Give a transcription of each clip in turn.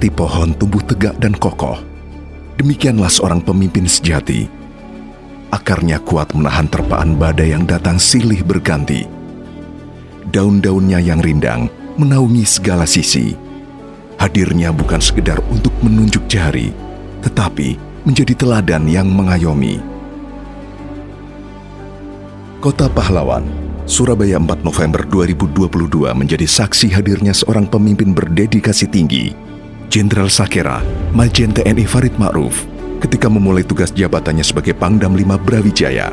seperti pohon tumbuh tegak dan kokoh. Demikianlah seorang pemimpin sejati. Akarnya kuat menahan terpaan badai yang datang silih berganti. Daun-daunnya yang rindang menaungi segala sisi. Hadirnya bukan sekedar untuk menunjuk jari, tetapi menjadi teladan yang mengayomi. Kota Pahlawan, Surabaya 4 November 2022 menjadi saksi hadirnya seorang pemimpin berdedikasi tinggi, Jenderal Sakera, Majen TNI Farid Ma'ruf, ketika memulai tugas jabatannya sebagai Pangdam 5 Brawijaya.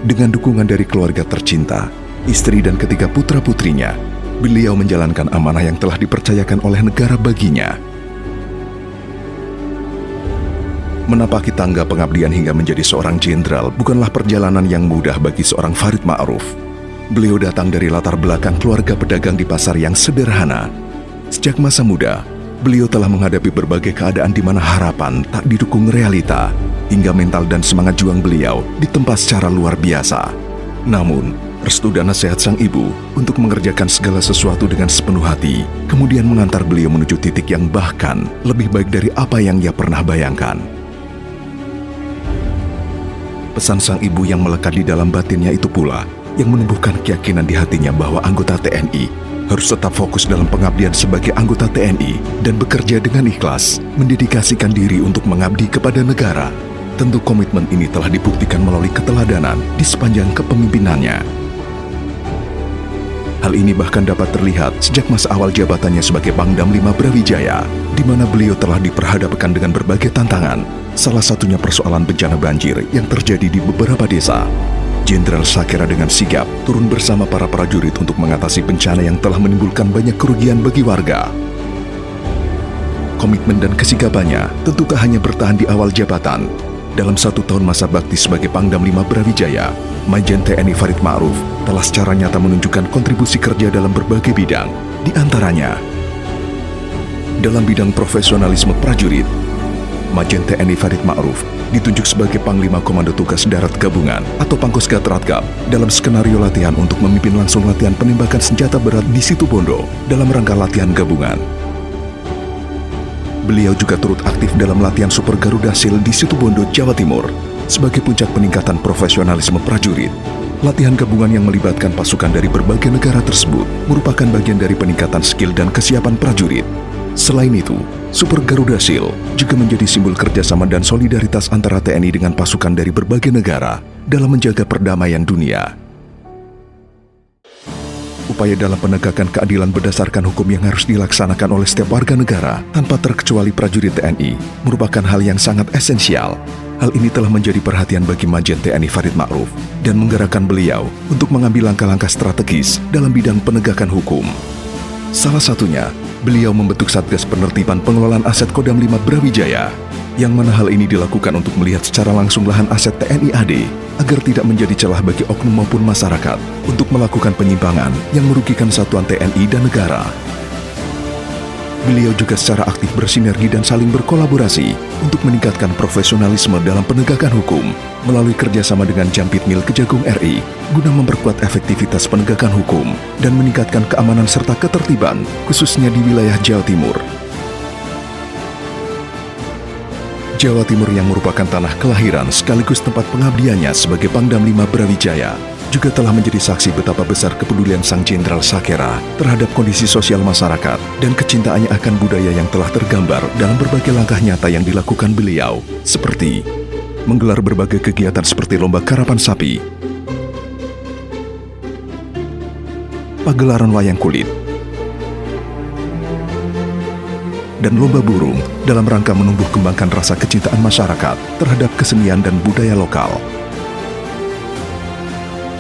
Dengan dukungan dari keluarga tercinta, istri dan ketiga putra-putrinya, beliau menjalankan amanah yang telah dipercayakan oleh negara baginya. Menapaki tangga pengabdian hingga menjadi seorang jenderal bukanlah perjalanan yang mudah bagi seorang Farid Ma'ruf. Beliau datang dari latar belakang keluarga pedagang di pasar yang sederhana. Sejak masa muda, beliau telah menghadapi berbagai keadaan di mana harapan tak didukung realita, hingga mental dan semangat juang beliau ditempa secara luar biasa. Namun, restu dan nasihat sang ibu untuk mengerjakan segala sesuatu dengan sepenuh hati, kemudian mengantar beliau menuju titik yang bahkan lebih baik dari apa yang ia pernah bayangkan. Pesan sang ibu yang melekat di dalam batinnya itu pula yang menumbuhkan keyakinan di hatinya bahwa anggota TNI harus tetap fokus dalam pengabdian sebagai anggota TNI dan bekerja dengan ikhlas, mendedikasikan diri untuk mengabdi kepada negara. Tentu komitmen ini telah dibuktikan melalui keteladanan di sepanjang kepemimpinannya. Hal ini bahkan dapat terlihat sejak masa awal jabatannya sebagai Pangdam 5 Brawijaya, di mana beliau telah diperhadapkan dengan berbagai tantangan, salah satunya persoalan bencana banjir yang terjadi di beberapa desa. Jenderal Sakera dengan sigap turun bersama para prajurit untuk mengatasi bencana yang telah menimbulkan banyak kerugian bagi warga. Komitmen dan kesigapannya tentu tak hanya bertahan di awal jabatan. Dalam 1 tahun masa bakti sebagai Pangdam 5 Brawijaya, Majen TNI Farid Ma'ruf telah secara nyata menunjukkan kontribusi kerja dalam berbagai bidang, di antaranya dalam bidang profesionalisme prajurit. Majen TNI Farid Ma'ruf ditunjuk sebagai Panglima Komando Tugas Darat Gabungan atau Pangkostrat Ratgab dalam skenario latihan untuk memimpin langsung latihan penembakan senjata berat di Situbondo dalam rangka latihan gabungan. Beliau juga turut aktif dalam latihan Super Garuda Shield di Situbondo, Jawa Timur sebagai puncak peningkatan profesionalisme prajurit. Latihan gabungan yang melibatkan pasukan dari berbagai negara tersebut merupakan bagian dari peningkatan skill dan kesiapan prajurit. Selain itu, Super Garuda Shield juga menjadi simbol kerjasama dan solidaritas antara TNI dengan pasukan dari berbagai negara dalam menjaga perdamaian dunia. Upaya dalam penegakan keadilan berdasarkan hukum yang harus dilaksanakan oleh setiap warga negara tanpa terkecuali prajurit TNI merupakan hal yang sangat esensial. Hal ini telah menjadi perhatian bagi Majen TNI Farid Ma'ruf dan menggerakkan beliau untuk mengambil langkah-langkah strategis dalam bidang penegakan hukum. Salah satunya, beliau membentuk Satgas Penertiban Pengelolaan Aset Kodam 5 Brawijaya, yang mana hal ini dilakukan untuk melihat secara langsung lahan aset TNI AD agar tidak menjadi celah bagi oknum maupun masyarakat untuk melakukan penyimpangan yang merugikan satuan TNI dan negara. Beliau juga secara aktif bersinergi dan saling berkolaborasi untuk meningkatkan profesionalisme dalam penegakan hukum melalui kerjasama dengan Jampitmil Kejagung RI guna memperkuat efektivitas penegakan hukum dan meningkatkan keamanan serta ketertiban, khususnya di wilayah Jawa Timur. Jawa Timur yang merupakan tanah kelahiran sekaligus tempat pengabdiannya sebagai Pangdam 5 Brawijaya juga telah menjadi saksi betapa besar kepedulian Sang Jenderal Sakera terhadap kondisi sosial masyarakat dan kecintaannya akan budaya yang telah tergambar dalam berbagai langkah nyata yang dilakukan beliau, seperti menggelar berbagai kegiatan seperti lomba karapan sapi, pagelaran wayang kulit, dan lomba burung dalam rangka menumbuh kembangkan rasa kecintaan masyarakat terhadap kesenian dan budaya lokal.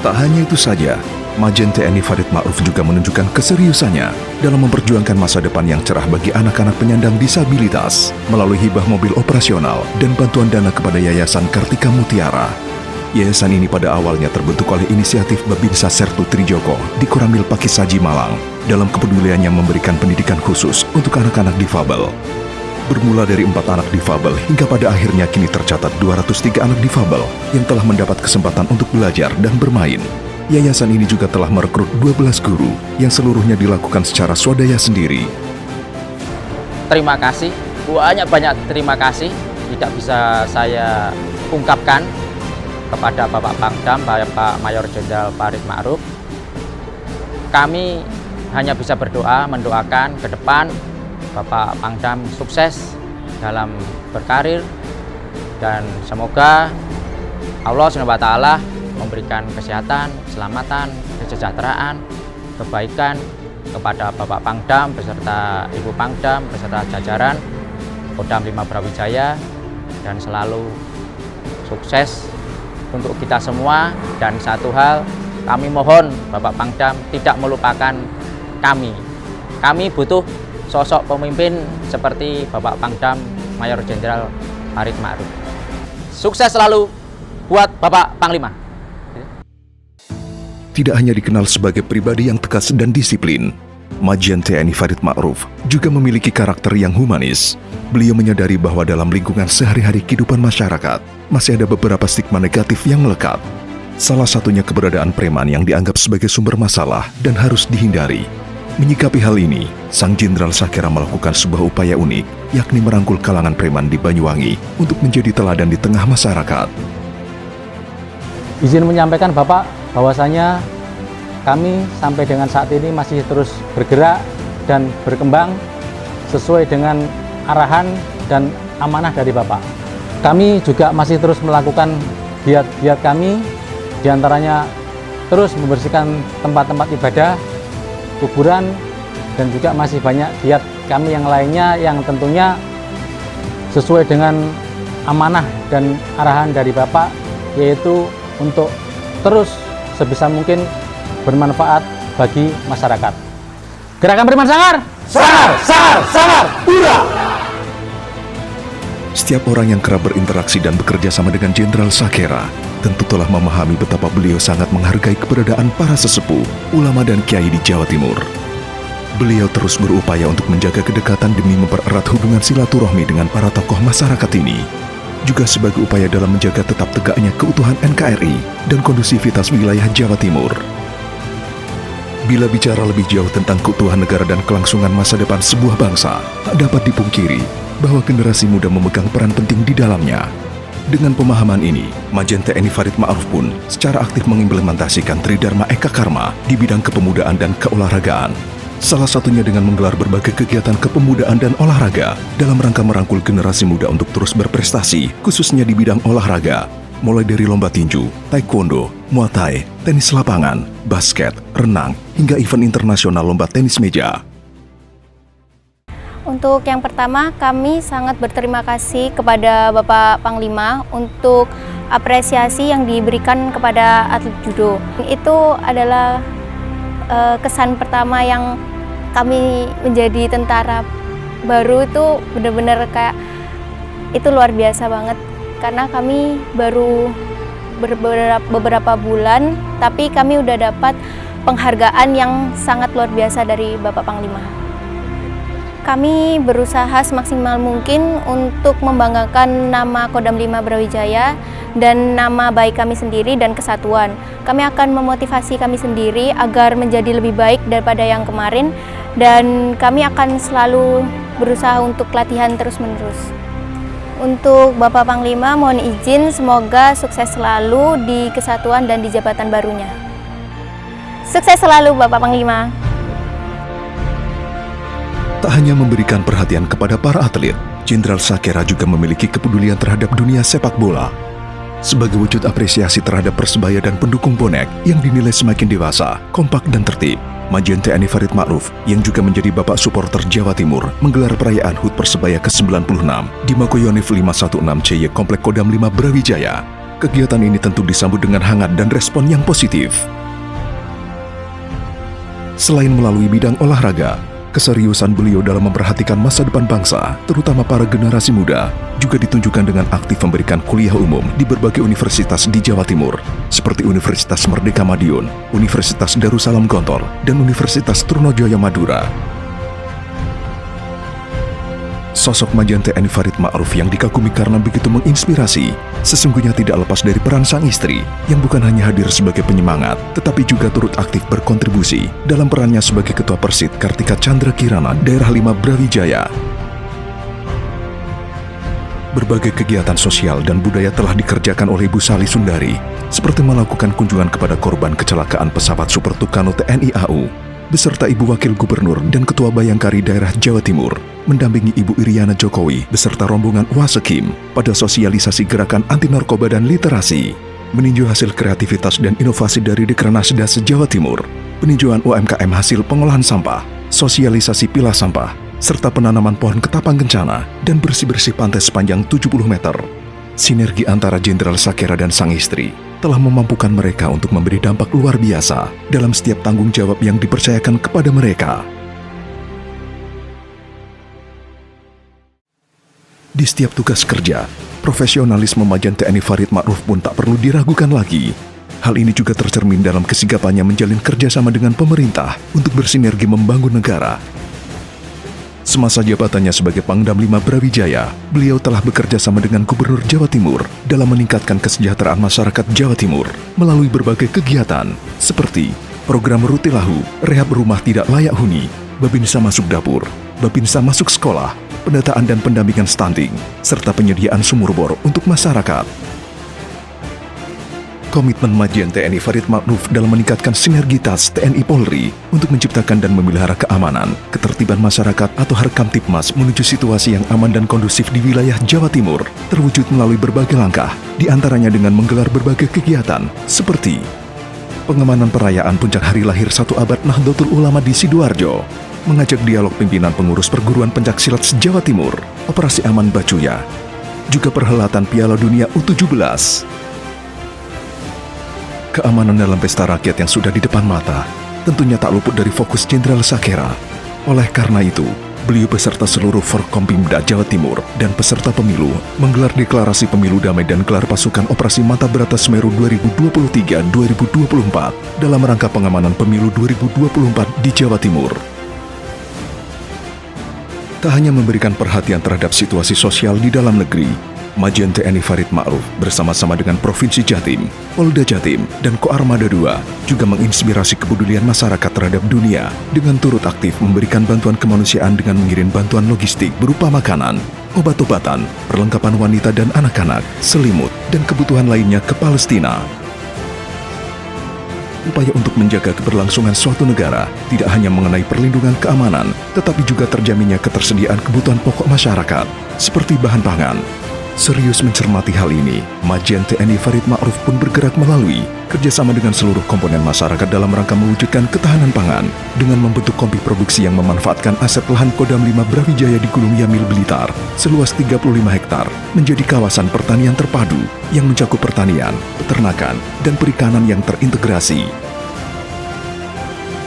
Tak hanya itu saja, Majen TNI Farid Ma'ruf juga menunjukkan keseriusannya dalam memperjuangkan masa depan yang cerah bagi anak-anak penyandang disabilitas melalui hibah mobil operasional dan bantuan dana kepada Yayasan Kartika Mutiara. Yayasan ini pada awalnya terbentuk oleh inisiatif Babinsa Sertu Trijoko di Koramil Pakisaji, Malang dalam kepeduliannya memberikan pendidikan khusus untuk anak-anak difabel. Bermula dari 4 anak difabel hingga pada akhirnya kini tercatat 203 anak difabel yang telah mendapat kesempatan untuk belajar dan bermain. Yayasan ini juga telah merekrut 12 guru yang seluruhnya dilakukan secara swadaya sendiri. Terima kasih banyak terima kasih tidak bisa saya ungkapkan kepada Bapak Pangdam, Bapak Mayor Jenderal Farid Ma'ruf. Kami hanya bisa berdoa, mendoakan ke depan Bapak Pangdam sukses dalam berkarir, dan semoga Allah SWT memberikan kesehatan, keselamatan, kesejahteraan, kebaikan kepada Bapak Pangdam beserta Ibu Pangdam beserta jajaran Kodam 5 Brawijaya, dan selalu sukses untuk kita semua. Dan satu hal, kami mohon Bapak Pangdam tidak melupakan kami. Kami butuh sosok pemimpin seperti Bapak Pangdam Mayor Jenderal Farid Ma'ruf. Sukses selalu buat Bapak Panglima. Tidak hanya dikenal sebagai pribadi yang tegas dan disiplin, Majen TNI Farid Ma'ruf juga memiliki karakter yang humanis. Beliau menyadari bahwa dalam lingkungan sehari-hari kehidupan masyarakat masih ada beberapa stigma negatif yang melekat. Salah satunya keberadaan preman yang dianggap sebagai sumber masalah dan harus dihindari. Menyikapi hal ini, Sang Jenderal Sakera melakukan sebuah upaya unik, yakni merangkul kalangan preman di Banyuwangi untuk menjadi teladan di tengah masyarakat. Izin menyampaikan Bapak bahwasanya kami sampai dengan saat ini masih terus bergerak dan berkembang sesuai dengan arahan dan amanah dari Bapak. Kami juga masih terus melakukan giat-giat kami, diantaranya terus membersihkan tempat-tempat ibadah, kuburan, dan juga masih banyak giat kami yang lainnya yang tentunya sesuai dengan amanah dan arahan dari Bapak, yaitu untuk terus sebisa mungkin bermanfaat bagi masyarakat. Gerakan Preman Sangar! Sangar! Sangar! Sangar! Hurra! Setiap orang yang kerap berinteraksi dan bekerja sama dengan Jenderal Sakera tentu telah memahami betapa beliau sangat menghargai keberadaan para sesepuh, ulama dan kiai di Jawa Timur. Beliau terus berupaya untuk menjaga kedekatan demi mempererat hubungan silaturahmi dengan para tokoh masyarakat ini, juga sebagai upaya dalam menjaga tetap tegaknya keutuhan NKRI dan kondusivitas wilayah Jawa Timur. Bila bicara lebih jauh tentang keutuhan negara dan kelangsungan masa depan sebuah bangsa, tak dapat dipungkiri bahwa generasi muda memegang peran penting di dalamnya. Dengan pemahaman ini, Majen TNI Farid Ma'ruf pun secara aktif mengimplementasikan Tridharma Eka Karma di bidang kepemudaan dan keolahragaan. Salah satunya dengan menggelar berbagai kegiatan kepemudaan dan olahraga dalam rangka merangkul generasi muda untuk terus berprestasi, khususnya di bidang olahraga, mulai dari lomba tinju, taekwondo, muay thai, tenis lapangan, basket, renang, hingga event internasional lomba tenis meja. Untuk yang pertama, kami sangat berterima kasih kepada Bapak Panglima untuk apresiasi yang diberikan kepada atlet judo. Itu adalah kesan pertama yang kami menjadi tentara baru, itu benar-benar kayak itu luar biasa banget. Karena kami baru beberapa bulan, tapi kami udah dapat penghargaan yang sangat luar biasa dari Bapak Panglima. Kami berusaha semaksimal mungkin untuk membanggakan nama Kodam 5 Brawijaya dan nama baik kami sendiri dan kesatuan. Kami akan memotivasi kami sendiri agar menjadi lebih baik daripada yang kemarin, dan kami akan selalu berusaha untuk latihan terus-menerus. Untuk Bapak Panglima, mohon izin semoga sukses selalu di kesatuan dan di jabatan barunya. Sukses selalu Bapak Panglima. Tak hanya memberikan perhatian kepada para atlet, Jenderal Sakera juga memiliki kepedulian terhadap dunia sepak bola. Sebagai wujud apresiasi terhadap Persebaya dan pendukung bonek yang dinilai semakin dewasa, kompak dan tertib, Majen TNI Farid Ma'ruf yang juga menjadi bapak supporter Jawa Timur menggelar perayaan HUT Persebaya ke-96 di Makoyonif 516 CY Komplek Kodam 5 Brawijaya. Kegiatan ini tentu disambut dengan hangat dan respon yang positif. Selain melalui bidang olahraga, keseriusan beliau dalam memperhatikan masa depan bangsa, terutama para generasi muda, juga ditunjukkan dengan aktif memberikan kuliah umum di berbagai universitas di Jawa Timur, seperti Universitas Merdeka Madiun, Universitas Darussalam Gontor, dan Universitas Trunojoyo Madura. Sosok Majen TNI Farid Ma'ruf yang dikagumi karena begitu menginspirasi, sesungguhnya tidak lepas dari peran sang istri, yang bukan hanya hadir sebagai penyemangat, tetapi juga turut aktif berkontribusi dalam perannya sebagai Ketua Persid Kartika Chandra Kirana Daerah 5 Brawijaya. Berbagai kegiatan sosial dan budaya telah dikerjakan oleh Ibu Sali Sundari, seperti melakukan kunjungan kepada korban kecelakaan pesawat Super Tucano TNI AU, beserta Ibu Wakil Gubernur dan Ketua Bayangkari Daerah Jawa Timur, mendampingi Ibu Iriana Jokowi beserta rombongan Wasekim pada sosialisasi gerakan anti narkoba dan literasi, meninjau hasil kreativitas dan inovasi dari Dekranasda se-Jawa Timur, peninjauan UMKM hasil pengolahan sampah, sosialisasi pilah sampah, serta penanaman pohon ketapang kencana dan bersih-bersih pantai sepanjang 70 meter. Sinergi antara Jenderal Sakera dan sang istri telah memampukan mereka untuk memberi dampak luar biasa dalam setiap tanggung jawab yang dipercayakan kepada mereka. Di setiap tugas kerja, profesionalisme Majen TNI Farid Ma'ruf pun tak perlu diragukan lagi. Hal ini juga tercermin dalam kesigapannya menjalin kerjasama dengan pemerintah untuk bersinergi membangun negara. Semasa jabatannya sebagai Pangdam 5 Brawijaya, beliau telah bekerja sama dengan Gubernur Jawa Timur dalam meningkatkan kesejahteraan masyarakat Jawa Timur melalui berbagai kegiatan seperti program Rutilahu, rehab rumah tidak layak huni, Babinsa masuk dapur, Babinsa masuk sekolah, pendataan dan pendampingan stunting, serta penyediaan sumur bor untuk masyarakat. Komitmen Majen TNI Farid Ma'ruf dalam meningkatkan sinergitas TNI Polri untuk menciptakan dan memelihara keamanan, ketertiban masyarakat atau Harkamtibmas menuju situasi yang aman dan kondusif di wilayah Jawa Timur terwujud melalui berbagai langkah, diantaranya dengan menggelar berbagai kegiatan seperti pengamanan perayaan puncak hari lahir 1 abad Nahdlatul Ulama di Sidoarjo, mengajak dialog pimpinan pengurus perguruan pencaksilat se-Jawa Timur, Operasi Aman Bacuya, juga perhelatan Piala Dunia U17. Keamanan dalam pesta rakyat yang sudah di depan mata tentunya tak luput dari fokus Jenderal Sakera. Oleh karena itu, beliau beserta seluruh Forkompimda Jawa Timur dan peserta pemilu menggelar deklarasi pemilu damai dan gelar pasukan Operasi Mata Berata Semeru 2023-2024 dalam rangka pengamanan pemilu 2024 di Jawa Timur. Tak hanya memberikan perhatian terhadap situasi sosial di dalam negeri, Majen TNI Farid Ma'ruf bersama-sama dengan Provinsi Jatim, Polda Jatim, dan Koarmada II juga menginspirasi kepedulian masyarakat terhadap dunia dengan turut aktif memberikan bantuan kemanusiaan dengan mengirim bantuan logistik berupa makanan, obat-obatan, perlengkapan wanita dan anak-anak, selimut, dan kebutuhan lainnya ke Palestina. Upaya untuk menjaga keberlangsungan suatu negara tidak hanya mengenai perlindungan keamanan, tetapi juga terjaminnya ketersediaan kebutuhan pokok masyarakat, seperti bahan pangan. Serius mencermati hal ini, Majen TNI Farid Ma'ruf pun bergerak melalui kerjasama dengan seluruh komponen masyarakat dalam rangka mewujudkan ketahanan pangan dengan membentuk kompi produksi yang memanfaatkan aset lahan Kodam 5 Brawijaya di Gunung Yamil Blitar seluas 35 hektar menjadi kawasan pertanian terpadu yang mencakup pertanian, peternakan, dan perikanan yang terintegrasi.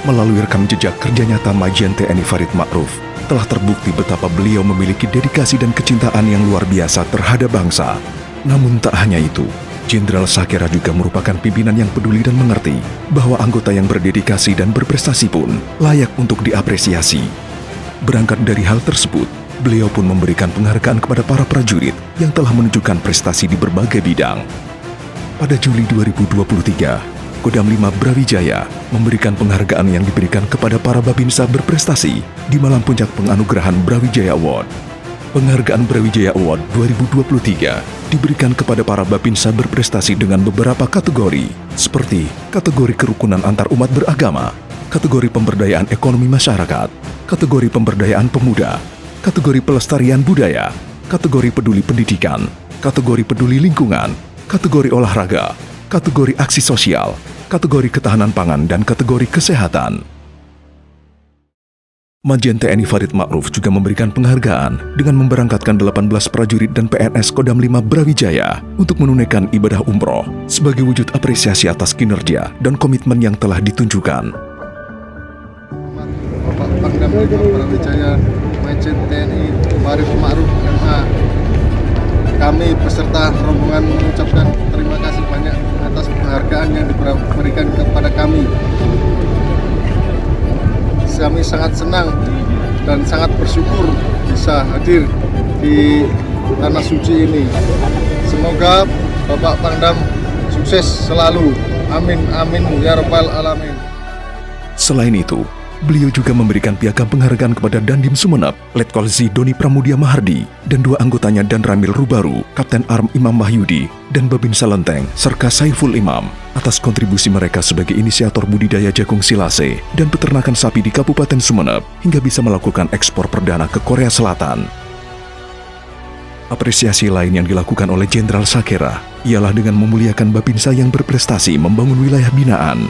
Melalui rekam jejak kerja nyata Majen TNI Farid Ma'ruf, telah terbukti betapa beliau memiliki dedikasi dan kecintaan yang luar biasa terhadap bangsa. Namun tak hanya itu, Jenderal Sakera juga merupakan pimpinan yang peduli dan mengerti bahwa anggota yang berdedikasi dan berprestasi pun layak untuk diapresiasi. Berangkat dari hal tersebut, beliau pun memberikan penghargaan kepada para prajurit yang telah menunjukkan prestasi di berbagai bidang. Pada Juli 2023, Kodam 5 Brawijaya memberikan penghargaan yang diberikan kepada para babinsa berprestasi di malam puncak penganugerahan Brawijaya Award. Penghargaan Brawijaya Award 2023 diberikan kepada para babinsa berprestasi dengan beberapa kategori, seperti kategori kerukunan antar umat beragama, kategori pemberdayaan ekonomi masyarakat, kategori pemberdayaan pemuda, kategori pelestarian budaya, kategori peduli pendidikan, kategori peduli lingkungan, kategori olahraga, kategori aksi sosial, kategori ketahanan pangan, dan kategori kesehatan. Majen TNI Farid Ma'ruf juga memberikan penghargaan dengan memberangkatkan 18 prajurit dan PNS Kodam 5 Brawijaya untuk menunaikan ibadah umroh sebagai wujud apresiasi atas kinerja dan komitmen yang telah ditunjukkan. Bapak Pangdam 5 Brawijaya, Majen TNI Farid Ma'ruf MA, kami peserta rombongan mengucapkan terima kasih banyak atas penghargaan yang diberikan kepada kami. Kami sangat senang dan sangat bersyukur bisa hadir di tanah suci ini. Semoga Bapak Pangdam sukses selalu. Amin, amin, ya rabbal alamin. Selain itu, Beliau juga memberikan piagam penghargaan kepada Dandim Sumeneb, Letkol Z Doni Pramudia Mahardi, dan 2 anggotanya Dan Ramil Rubaru, Kapten Arm Imam Wahyudi, dan Babinsa Lenteng, serta Saiful Imam, atas kontribusi mereka sebagai inisiator budidaya jagung silase dan peternakan sapi di Kabupaten Sumeneb, hingga bisa melakukan ekspor perdana ke Korea Selatan. Apresiasi lain yang dilakukan oleh Jenderal Sakera ialah dengan memuliakan Babinsa yang berprestasi membangun wilayah binaan.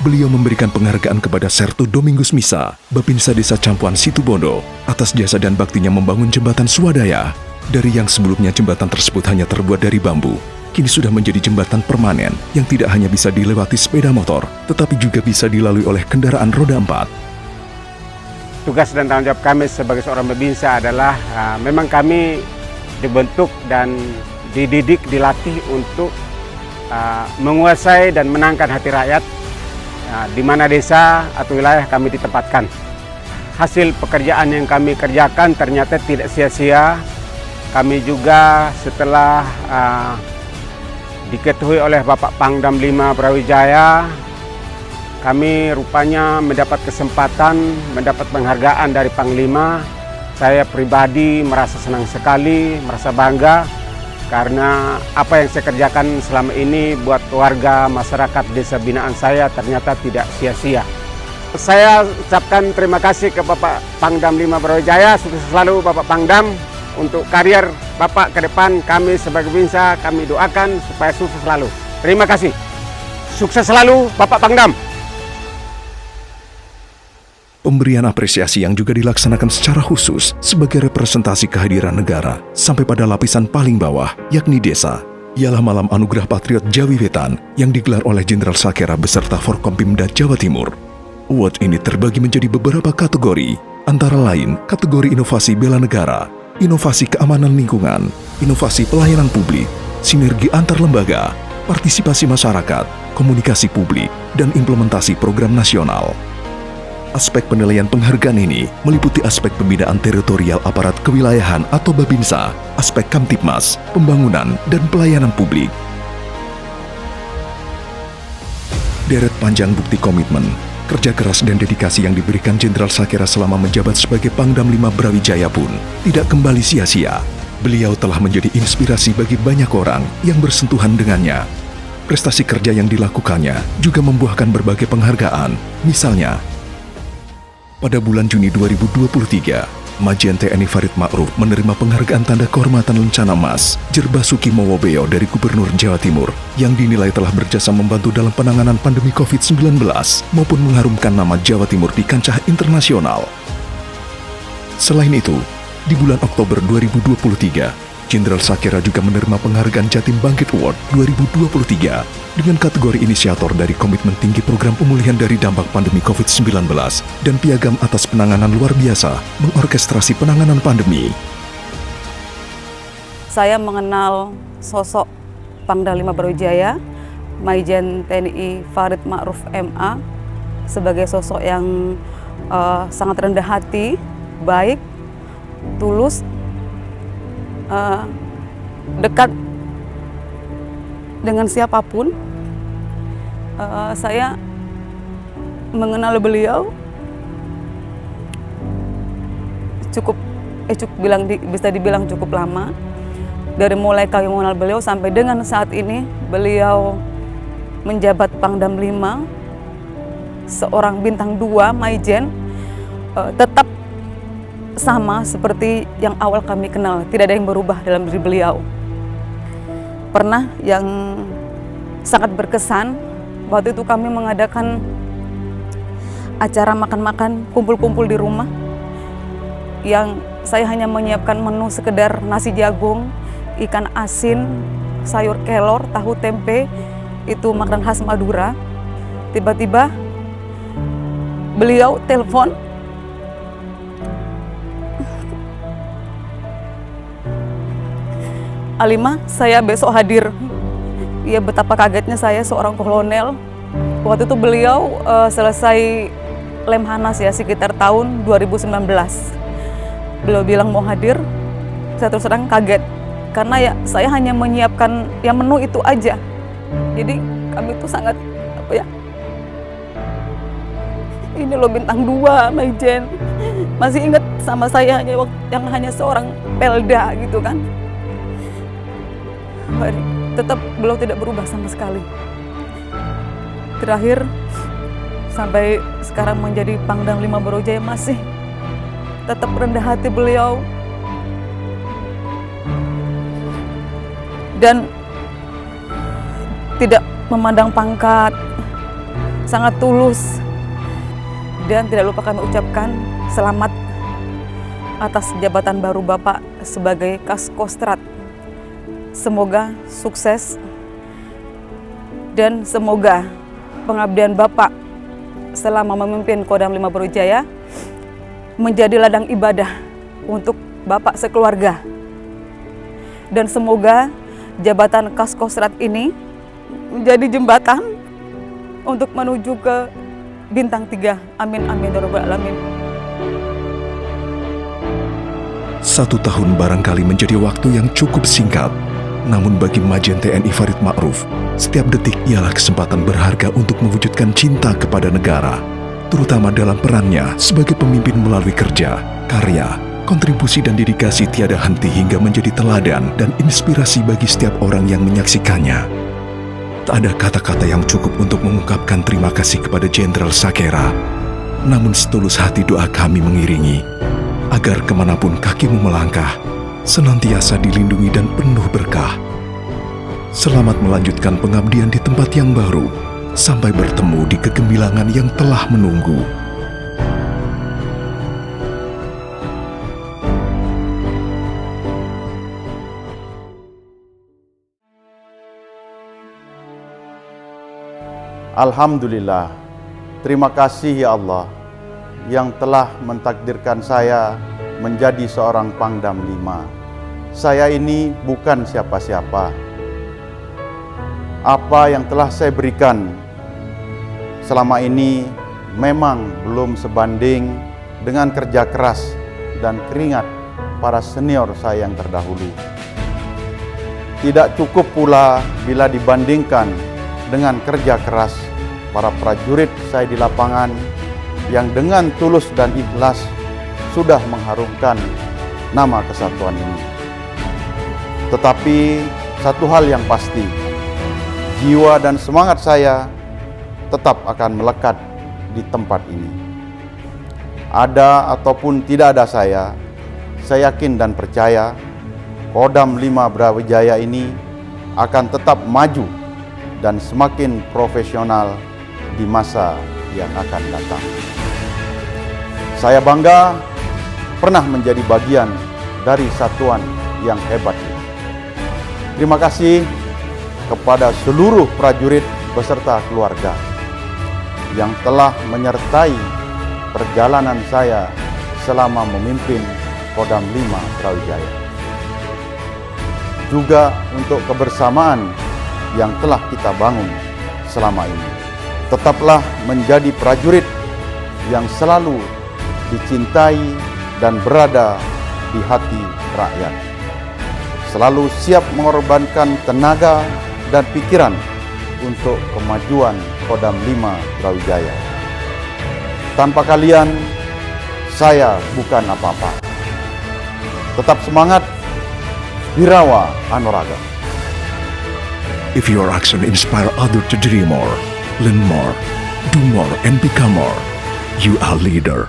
Beliau memberikan penghargaan kepada Sertu Domingus Misa, Babinsa Desa Campuan Situbondo, atas jasa dan baktinya membangun jembatan swadaya. Dari yang sebelumnya jembatan tersebut hanya terbuat dari bambu, kini sudah menjadi jembatan permanen yang tidak hanya bisa dilewati sepeda motor, tetapi juga bisa dilalui oleh kendaraan roda 4. Tugas dan tanggung jawab kami sebagai seorang Babinsa adalah memang kami dibentuk dan dididik, dilatih untuk menguasai dan menangkan hati rakyat di mana desa atau wilayah kami ditempatkan. Hasil pekerjaan yang kami kerjakan ternyata tidak sia-sia. Kami juga setelah diketahui oleh Bapak Pangdam 5 Brawijaya, kami rupanya mendapat kesempatan, mendapat penghargaan dari Panglima. Saya pribadi merasa senang sekali, merasa bangga, karena apa yang saya kerjakan selama ini buat warga masyarakat desa binaan saya ternyata tidak sia-sia. Saya ucapkan terima kasih ke Bapak Pangdam 5 Brawijaya, sukses selalu Bapak Pangdam. Untuk karier Bapak ke depan, kami sebagai Babinsa, kami doakan supaya sukses selalu. Terima kasih. Sukses selalu Bapak Pangdam. Pemberian apresiasi yang juga dilaksanakan secara khusus sebagai representasi kehadiran negara sampai pada lapisan paling bawah, yakni desa, ialah Malam Anugerah Patriot Jawi Wetan yang digelar oleh Jenderal Sakera beserta Forkompimda Jawa Timur. Award ini terbagi menjadi beberapa kategori, antara lain kategori inovasi bela negara, inovasi keamanan lingkungan, inovasi pelayanan publik, sinergi antar lembaga, partisipasi masyarakat, komunikasi publik, dan implementasi program nasional. Aspek penilaian penghargaan ini meliputi aspek pembinaan teritorial aparat kewilayahan atau Babinsa, aspek Kamtipmas, pembangunan, dan pelayanan publik. Deret panjang bukti komitmen, kerja keras dan dedikasi yang diberikan Jenderal Sakera selama menjabat sebagai Pangdam 5 Brawijaya pun tidak kembali sia-sia. Beliau telah menjadi inspirasi bagi banyak orang yang bersentuhan dengannya. Prestasi kerja yang dilakukannya juga membuahkan berbagai penghargaan, misalnya pada bulan Juni 2023, Majen TNI Farid Ma'ruf menerima penghargaan Tanda Kehormatan Lencana Emas Jerbasuki Mowobeo dari Gubernur Jawa Timur yang dinilai telah berjasa membantu dalam penanganan pandemi COVID-19 maupun mengharumkan nama Jawa Timur di kancah internasional. Selain itu, di bulan Oktober 2023, Jenderal Sakera juga menerima penghargaan Jatim Bangkit Award 2023 dengan kategori inisiator dari Komitmen Tinggi Program Pemulihan dari Dampak Pandemi COVID-19 dan piagam atas penanganan luar biasa mengorkestrasi penanganan pandemi. Saya mengenal sosok Pangdam 5 Brawijaya, Majen TNI Farid Ma'ruf MA, sebagai sosok yang sangat rendah hati, baik, tulus, dekat dengan siapapun. Saya mengenal beliau bisa dibilang cukup lama. Dari mulai kami mengenal beliau sampai dengan saat ini beliau menjabat Pangdam 5, seorang bintang 2 Maijen, tetap sama seperti yang awal kami kenal, tidak ada yang berubah dalam diri beliau. Pernah yang sangat berkesan, waktu itu kami mengadakan acara makan-makan, kumpul-kumpul di rumah, yang saya hanya menyiapkan menu sekedar nasi jagung, ikan asin, sayur kelor, tahu tempe, itu makanan khas Madura. Tiba-tiba beliau telepon, "Alimah, saya besok hadir." Ya, betapa kagetnya saya, seorang kolonel. Waktu itu beliau selesai Lemhanas ya, sekitar tahun 2019. Beliau bilang mau hadir, saya terus terang kaget. Karena ya saya hanya menyiapkan yang menu itu aja. Jadi kami itu sangat ini loh bintang 2 Maijen. Masih ingat sama saya yang hanya seorang pelda gitu kan. Tetap beliau tidak berubah sama sekali. Terakhir sampai sekarang menjadi Pangdam 5 Brawijaya masih tetap rendah hati beliau. Dan tidak memandang pangkat, sangat tulus. Dan tidak lupa kami ucapkan selamat atas jabatan baru Bapak sebagai Kaskostrat. Semoga sukses dan semoga pengabdian Bapak selama memimpin Kodam 5 Brawijaya menjadi ladang ibadah untuk Bapak sekeluarga. Dan semoga jabatan Kaskostrat ini menjadi jembatan untuk menuju ke bintang 3. Amin amin ya rabbal alamin. 1 tahun barangkali menjadi waktu yang cukup singkat. Namun bagi Majen TNI Farid Ma'ruf, setiap detik ialah kesempatan berharga untuk mewujudkan cinta kepada negara, terutama dalam perannya sebagai pemimpin melalui kerja, karya, kontribusi dan dedikasi tiada henti hingga menjadi teladan dan inspirasi bagi setiap orang yang menyaksikannya. Tak ada kata-kata yang cukup untuk mengungkapkan terima kasih kepada Jenderal Sakera. Namun setulus hati doa kami mengiringi, agar kemanapun kakimu melangkah, senantiasa dilindungi dan penuh berkah. Selamat melanjutkan pengabdian di tempat yang baru, sampai bertemu di kegemilangan yang telah menunggu. Alhamdulillah, terima kasih ya Allah yang telah mentakdirkan saya menjadi seorang Pangdam 5. Saya ini bukan siapa-siapa. Apa yang telah saya berikan selama ini memang belum sebanding dengan kerja keras dan keringat para senior saya yang terdahulu. Tidak cukup pula bila dibandingkan dengan kerja keras para prajurit saya di lapangan yang dengan tulus dan ikhlas sudah mengharumkan nama kesatuan ini. Tetapi satu hal yang pasti, jiwa dan semangat saya tetap akan melekat di tempat ini. Ada ataupun tidak ada saya yakin dan percaya Kodam 5 Brawijaya ini akan tetap maju dan semakin profesional di masa yang akan datang. Saya bangga pernah menjadi bagian dari satuan yang hebat ini. Terima kasih kepada seluruh prajurit beserta keluarga yang telah menyertai perjalanan saya selama memimpin Kodam 5 Brawijaya. Juga untuk kebersamaan yang telah kita bangun selama ini. Tetaplah menjadi prajurit yang selalu dicintai dan berada di hati rakyat. Selalu siap mengorbankan tenaga dan pikiran untuk kemajuan Kodam 5 Brawijaya. Tanpa kalian, saya bukan apa-apa. Tetap semangat, Birawa Anuraga. If your action inspire others to dream more, learn more, do more, and become more, you are leader.